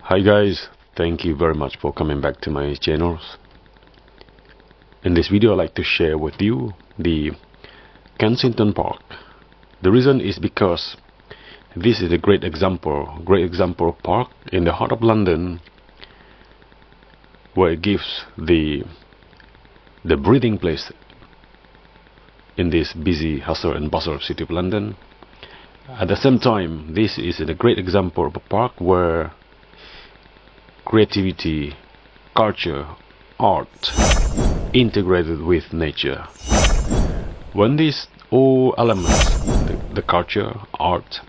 Hi guys, thank you very much for coming back to my channels. In this video I'd like to share with you the Kensington Park. The reason is because this is a great example of park in the heart of London, where it gives the breathing place in this busy hustle and bustle city of London. At the same time, this is a great example of a park where creativity, culture, art integrated with nature. When these all elements, the culture, art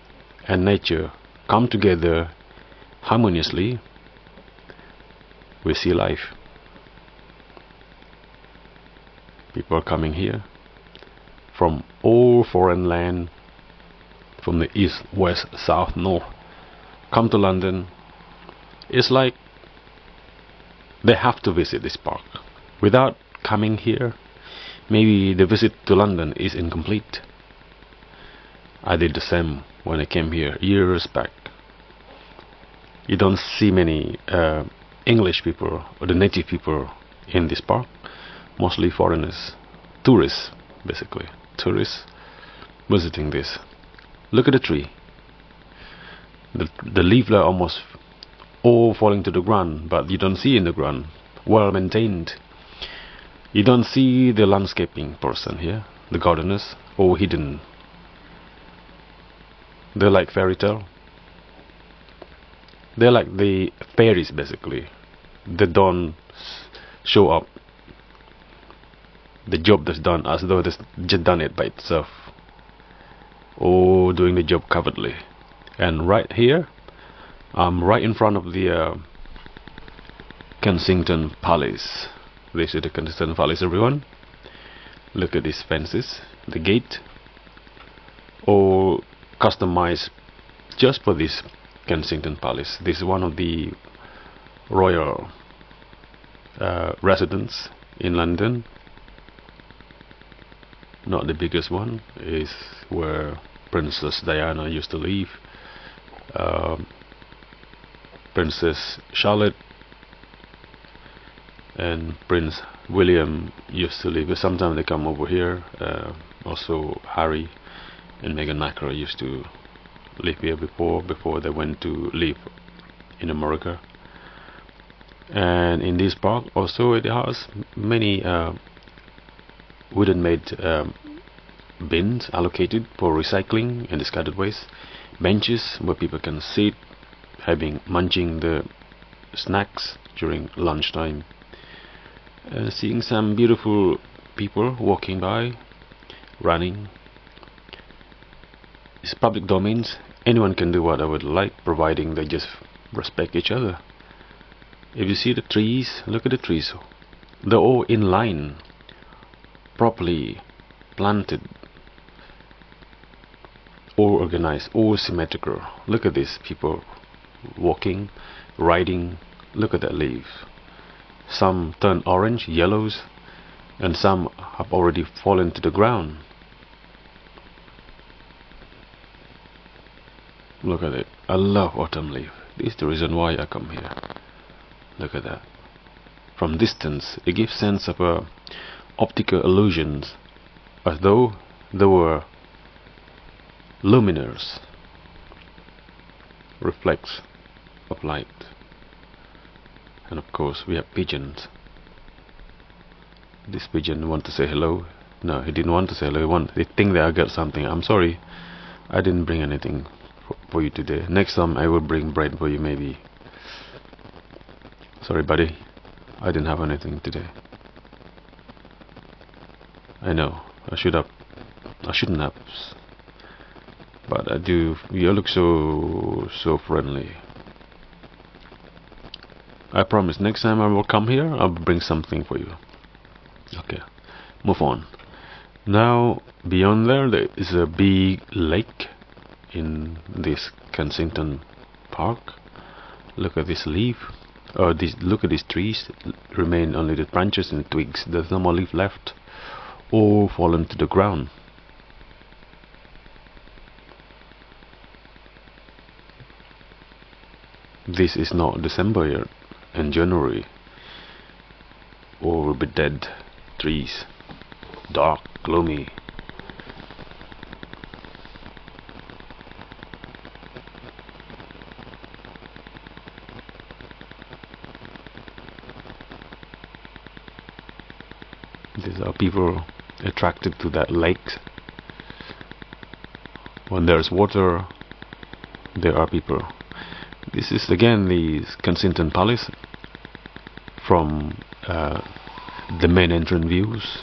and nature, come together harmoniously, we see life. People coming here from all foreign land, from the east, west, south, north, come to London. It's like they have to visit this park. Without coming here, maybe the visit to London is incomplete. I did the same when I came here years back. You don't see many English people or the native people in this park. Mostly foreigners, tourists, basically tourists visiting this. Look at the tree. The leaves are almost all falling to the ground, but you don't see in the ground. Well maintained. You don't see the landscaping person here, the gardeners, all hidden. They're like fairy tale. They're like the fairies, basically. They don't show up. The job that's done as though it's just done it by itself, or doing the job covertly. And right here, I'm right in front of the Kensington Palace. This is the Kensington Palace, everyone. Look at these fences, the gate, all customized just for this Kensington Palace. This is one of the royal residence in London. Not the biggest one, is where Princess Diana used to live. Princess Charlotte and Prince William used to live. Sometimes they come over here. Also Harry and Meghan Markle used to live here before they went to live in America. And in this park also it has many wooden made bins allocated for recycling and discarded waste, benches where people can sit munching the snacks during lunchtime. Seeing some beautiful people walking by, running. It's public domains. Anyone can do what they would like, providing they just respect each other. If you see the trees, look at the trees. They're all in line, properly planted, all organized, all symmetrical. Look at these people walking, riding. Look at that leaf. Some turn orange, yellows, and some have already fallen to the ground. Look at it. I love autumn leaf. This is the reason why I come here. Look at that. From distance, it gives sense of optical illusions, as though they were luminous, reflects of light. And of course we have pigeons. This pigeon want to say hello. No, he didn't want to say hello. He think that I got something. I'm sorry, I didn't bring anything for you today. Next time I will bring bread for you, maybe. Sorry buddy, I didn't have anything today. I know I shouldn't have, but I do. You look so friendly. I promise next time I will come here, I'll bring something for you. Okay, move on. Now beyond there is a big lake in this Kensington Park. Look at this leaf. Look at these trees. Remain only the branches and twigs. There's no more leaf left. All fallen to the ground. this is not December yet, and January, or will be dead trees, dark, gloomy. These are people attracted to that lake. When there's water, there are people. This is again the Kensington Palace from the main entrance views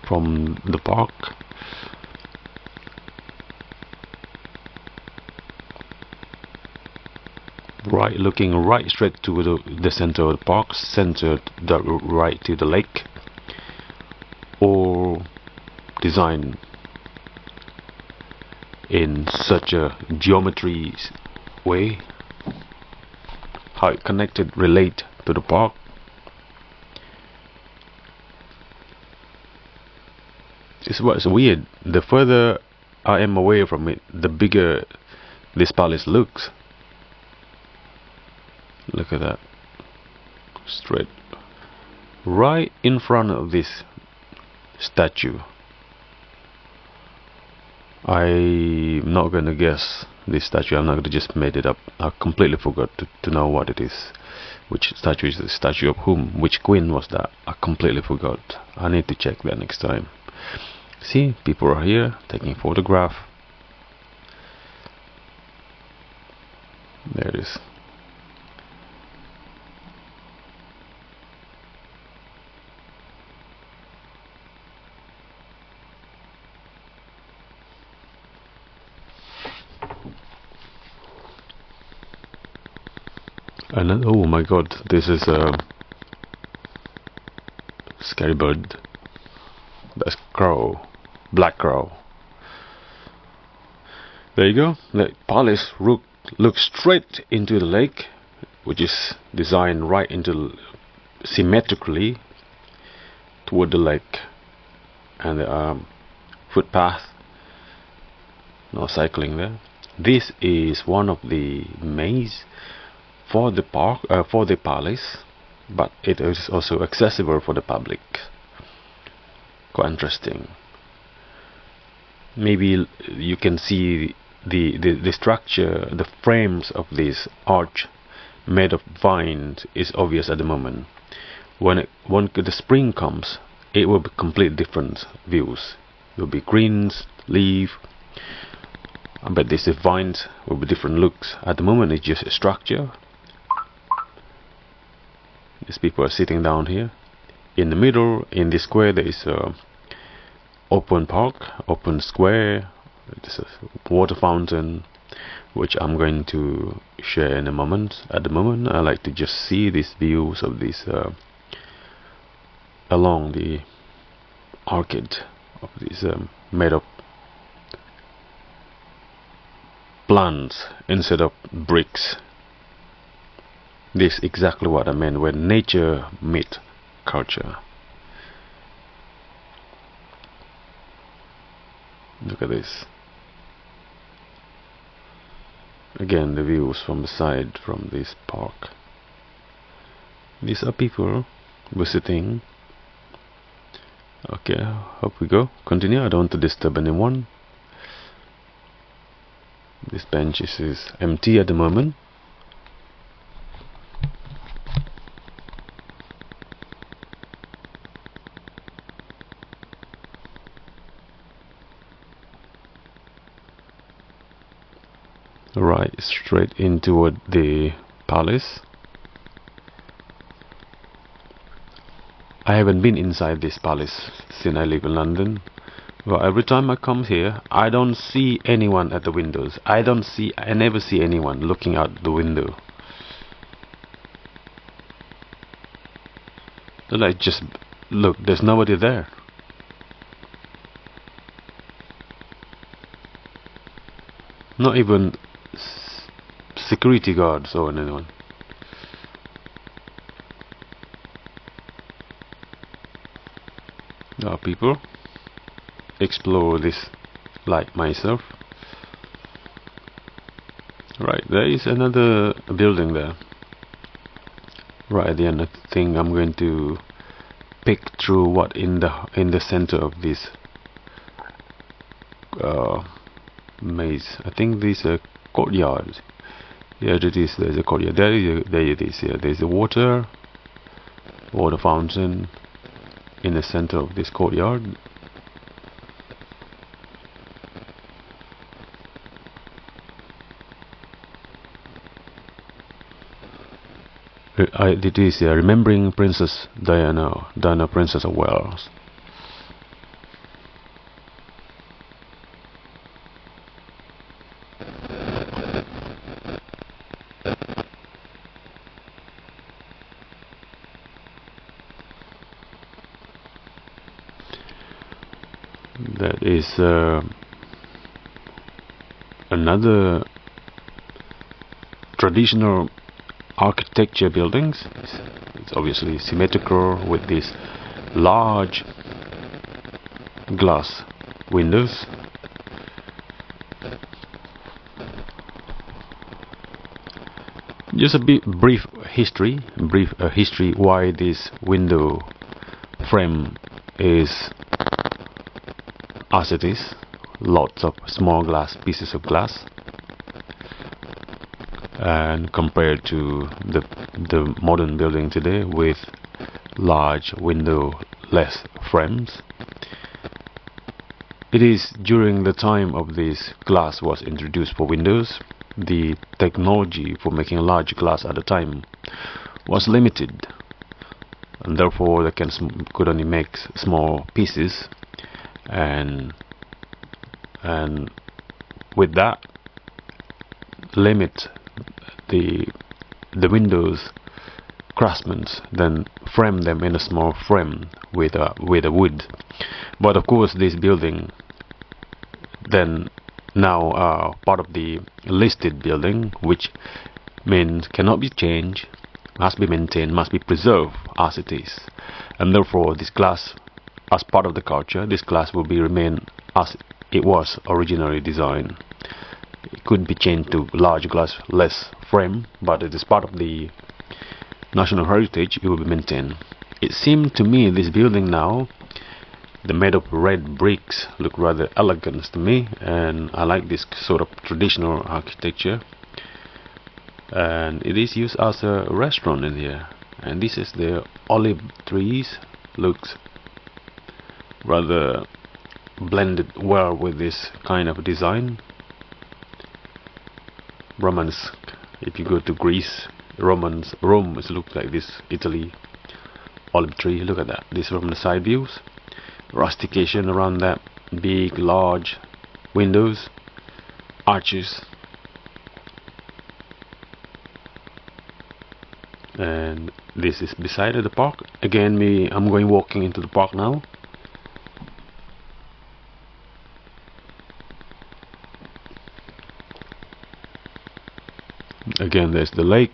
from the park. Right, looking right straight to the center of the park, centered right to the lake, or designed in such a geometry way, how it connected relate to the park. It's what's weird. The further I am away from it, the bigger this palace looks. Look at that. Straight right in front of this statue. I'm not gonna guess this statue. I'm not gonna just made it up. I completely forgot to know what it is. Which statue is the statue of whom? Which queen was that? I completely forgot. I need to check that next time. See, people are here taking photograph. There it is. And then, oh my god, this is a scary bird. That's crow, black crow. There you go. The palace looks straight into the lake, which is designed right into symmetrically toward the lake, and there are footpath. No cycling there. This is one of the maze for the park, for the palace, but it is also accessible for the public. Quite interesting. Maybe you can see the structure, the frames of this arch made of vines is obvious at the moment. When the spring comes, it will be completely different views. It will be greens, leaf. I bet these vines will be different looks. At the moment, it's just a structure. These people are sitting down here. In the middle, in this square, there is a open park, open square. There's a water fountain, which I'm going to share in a moment. At the moment, I like to just see these views of this along the arcade of this made of plants instead of bricks. This is exactly what I meant when nature meets culture. Look at this. Again, the views from the side from this park. These are people visiting. Okay, up we go. Continue. I don't want to disturb anyone. This bench is empty at the moment. Right, straight into the palace. I haven't been inside this palace since I live in London. Well, every time I come here, I don't see anyone at the windows. I never see anyone looking out the window. Then I just look, there's nobody there. Not even security guards or anyone. There are people explore this like myself. Right, there is another building there. right at the end. I think I'm going to pick through what in the center of this maze. I think this courtyard. Yeah, it is. There's a courtyard. There it is. Yeah, there's a water fountain in the center of this courtyard. It is remembering Princess Diana, Princess of Wales. That is another traditional architecture buildings. It's obviously symmetrical with these large glass windows. Just a brief history why this window frame is as it is. Lots of small pieces of glass, and compared to the modern building today with large window-less frames. It is during the time of this glass was introduced for windows. The technology for making large glass at the time was limited, and therefore they could only make small pieces, and with that limit, the windows craftsmen then frame them in a small frame with a wood. But of course, this building then now are part of the listed building, which means cannot be changed, must be maintained, must be preserved as it is, and therefore this glass, as part of the culture, this glass will remain as it was originally designed. It could be changed to large glass less frame, but it is part of the national heritage. It will be maintained. It seemed to me this building now, the made of red bricks, look rather elegant to me, and I like this sort of traditional architecture. And it is used as a restaurant in here, and this is the olive trees, looks rather blended well with this kind of design. Romanesque. If you go to Greece, Rome, it looks like this. Italy, olive tree. Look at that. This from the side views. Rustication around that. Big, large windows, arches, and this is beside the park. Again, I'm going walking into the park now. Again, there's the lake.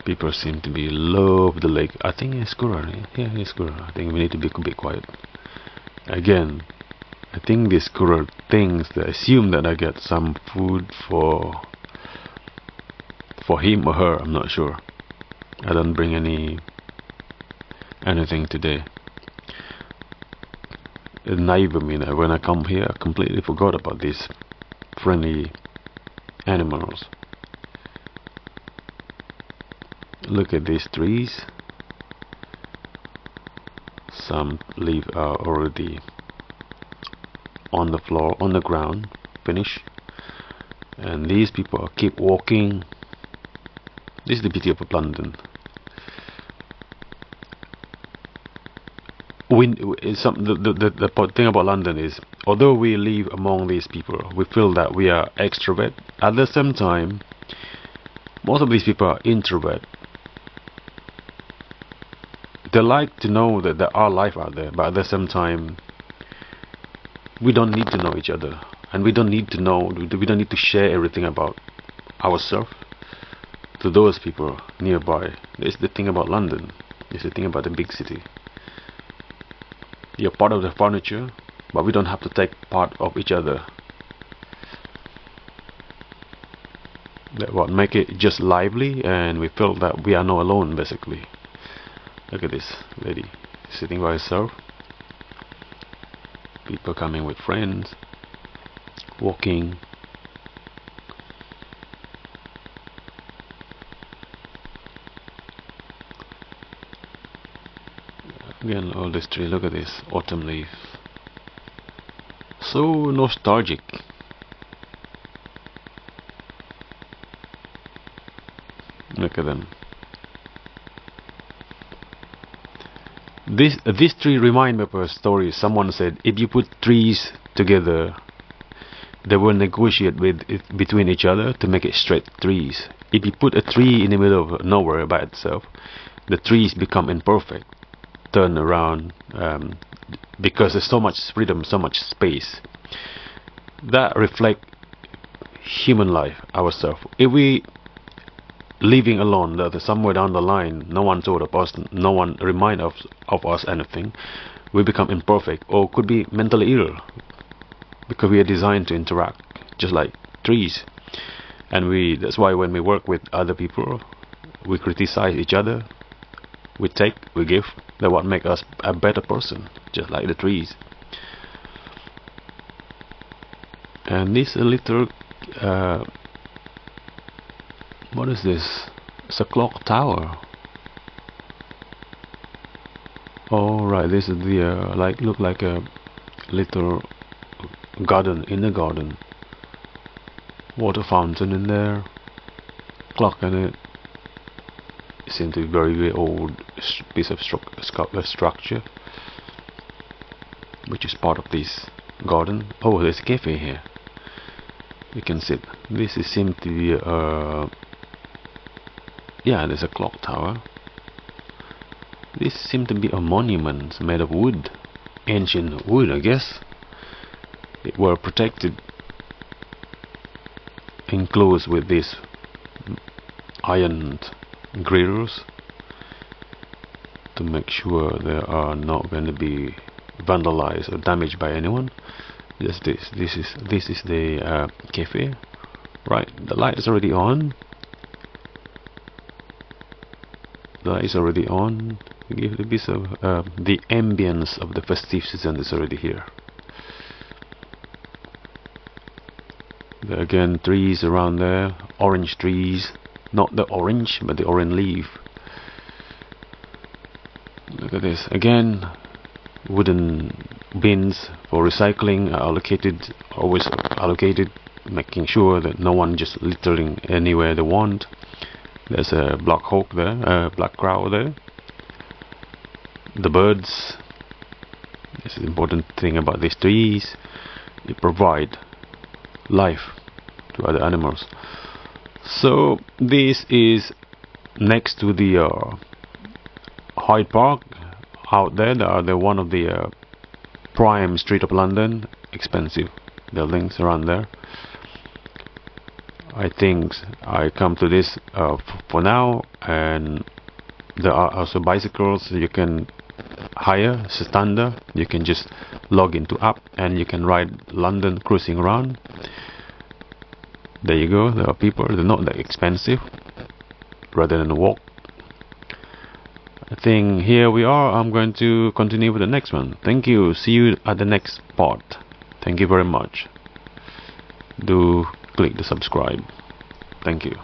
People seem to love the lake. I think it's squirrel. Yeah, it's squirrel. I think we need to be a bit quiet. Again, I think this squirrel thinks that assume that I get some food for him or her. I'm not sure. I don't bring anything today. Naive of me, when I come here, I completely forgot about these friendly animals. Look at these trees. Some leaves are already on the floor, on the ground, finished. And these people keep walking. This is the beauty of London. The thing about London is, although we live among these people, we feel that we are extrovert. At the same time, most of these people are introvert. They like to know that there are life out there, but at the same time, we don't need to know each other, and we don't need to share everything about ourselves to those people nearby. It's the thing about London. It's the thing about the big city. You're part of the furniture, but we don't have to take part of each other. That what make it just lively, and we feel that we are not alone basically. Look at this lady sitting by herself. People coming with friends, walking. Again, all this tree. Look at this autumn leaf. So nostalgic. Look at them. This tree reminds me of a story. Someone said if you put trees together, they will negotiate between each other to make it straight trees. If you put a tree in the middle of nowhere by itself, the trees become imperfect, turn around, because there's so much freedom, so much space. That reflect human life, ourselves. If we living alone, somewhere down the line, no one told of us, no one remind of us anything, we become imperfect, or could be mentally ill, because we are designed to interact just like trees. And that's why when we work with other people, we criticize each other, we take, we give. That what make us a better person, just like the trees. And this little what is this? It's a clock tower. Oh right, this is the look like a little garden in the garden. Water fountain in there. Clock in it. It seems to be very old piece of structure, which is part of this garden. Oh, there's a cafe here. We can sit. This seems to be yeah, there's a clock tower. This seems to be a monument made of wood, ancient wood, I guess. It were protected, enclosed with these iron grills to make sure they are not going to be vandalized or damaged by anyone. Just this is the cafe. Right, the light is already on. The light is already on. Give a bit of the ambience of the festive season is already here. There again, trees around there, orange trees, not the orange but the orange leaf. Look at this again. Wooden bins for recycling are allocated, always allocated, making sure that no one just littering anywhere they want. There's a black hawk there, a black crow there. The birds. This is the important thing about these trees. They provide life to other animals. So this is next to the Hyde Park. Out there, they're one of the prime street of London. Expensive buildings around there. I think I come to this for now, and there are also bicycles you can hire, standard. You can just log into app and you can ride London cruising around. There you go. There are people. They're not that expensive. Rather than walk. I think here we are. I'm going to continue with the next one. Thank you. See you at the next part. Thank you very much. Do click the subscribe. Thank you.